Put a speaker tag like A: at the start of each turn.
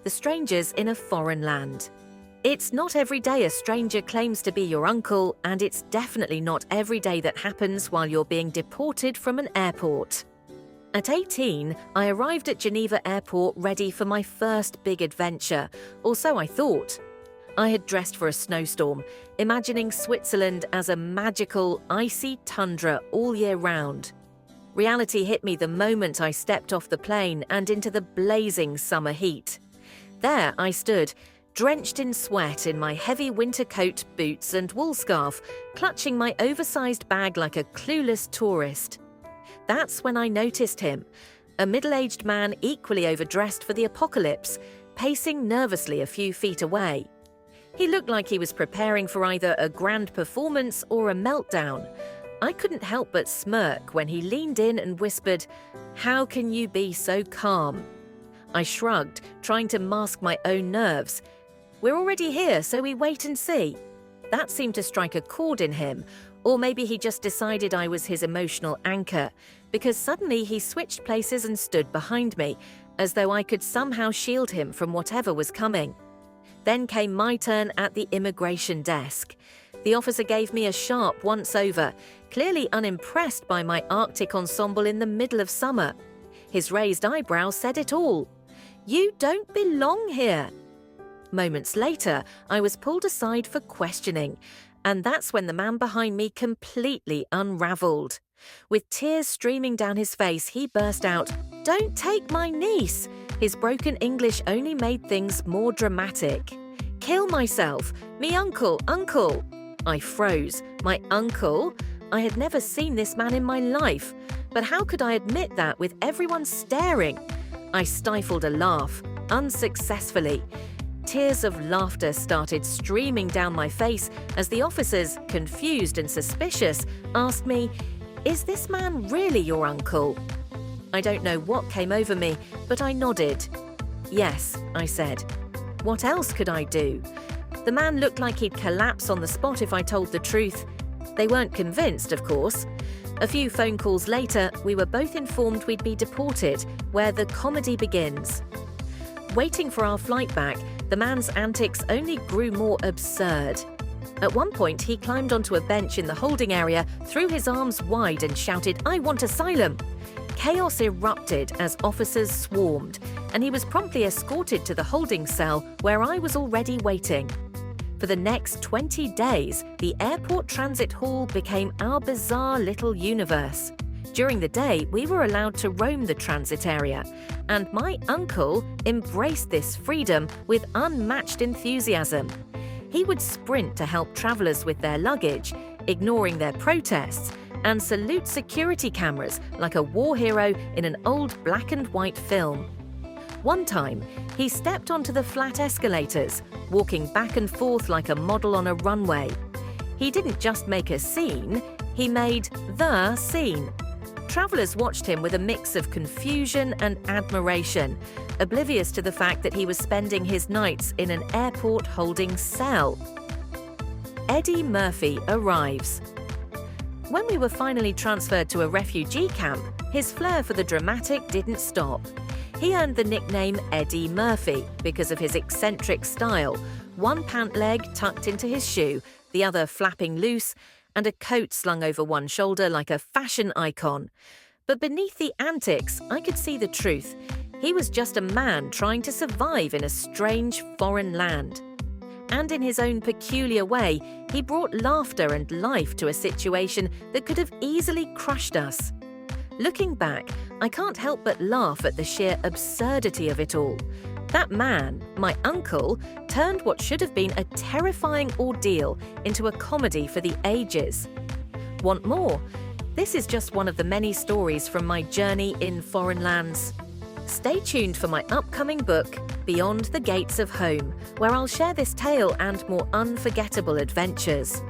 A: the strangers in a foreign land. It's not every day a stranger claims to be your uncle, and it's definitely not every day that happens while you're being deported from an airport. At 18, I arrived at Geneva Airport ready for my first big adventure, or so I thought. I had dressed for a snowstorm, imagining Switzerland as a magical, icy tundra all year round. Reality hit me the moment I stepped off the plane and into the blazing summer heat. There I stood, drenched in sweat in my heavy winter coat, boots and wool scarf, clutching my oversized bag like a clueless tourist. That's when I noticed him, a middle-aged man equally overdressed for the apocalypse, pacing nervously a few feet away. He looked like he was preparing for either a grand performance or a meltdown. I couldn't help but smirk when he leaned in and whispered, "How can you be so calm?" I shrugged, trying to mask my own nerves. "We're already here, so we wait and see." That seemed to strike a chord in him, or maybe he just decided I was his emotional anchor, because suddenly he switched places and stood behind me, as though I could somehow shield him from whatever was coming. Then came my turn at the immigration desk. The officer gave me a sharp once-over, clearly unimpressed by my Arctic ensemble in the middle of summer. His raised eyebrow said it all. "You don't belong here." Moments later, I was pulled aside for questioning, and that's when the man behind me completely unraveled. With tears streaming down his face, he burst out, "Don't take my niece." His broken English only made things more dramatic. "Kill myself. Me uncle, uncle." I froze. My uncle? I had never seen this man in my life. But how could I admit that with everyone staring? I stifled a laugh, unsuccessfully. Tears of laughter started streaming down my face as the officers, confused and suspicious, asked me, "Is this man really your uncle?" I don't know what came over me, but I nodded. "Yes," I said. What else could I do? The man looked like he'd collapse on the spot if I told the truth. They weren't convinced, of course. A few phone calls later, we were both informed we'd be deported, where the comedy begins. Waiting for our flight back, the man's antics only grew more absurd. At one point, he climbed onto a bench in the holding area, threw his arms wide and shouted, "I want asylum!" Chaos erupted as officers swarmed, and he was promptly escorted to the holding cell where I was already waiting. For the next 20 days, the airport transit hall became our bizarre little universe. During the day, we were allowed to roam the transit area, and my uncle embraced this freedom with unmatched enthusiasm. He would sprint to help travelers with their luggage, ignoring their protests, and salute security cameras like a war hero in an old black and white film. One time, he stepped onto the flat escalators, walking back and forth like a model on a runway. He didn't just make a scene, he made the scene. Travelers watched him with a mix of confusion and admiration, oblivious to the fact that he was spending his nights in an airport holding cell. Eddie Murphy arrives. When we were finally transferred to a refugee camp, his flair for the dramatic didn't stop. He earned the nickname Eddie Murphy because of his eccentric style, one pant leg tucked into his shoe, the other flapping loose, and a coat slung over one shoulder like a fashion icon. But beneath the antics, I could see the truth. He was just a man trying to survive in a strange foreign land. And in his own peculiar way, he brought laughter and life to a situation that could have easily crushed us. Looking back, I can't help but laugh at the sheer absurdity of it all. That man, my uncle, turned what should have been a terrifying ordeal into a comedy for the ages. Want more? This is just one of the many stories from my journey in foreign lands. Stay tuned for my upcoming book, Beyond the Gates of Home, where I'll share this tale and more unforgettable adventures.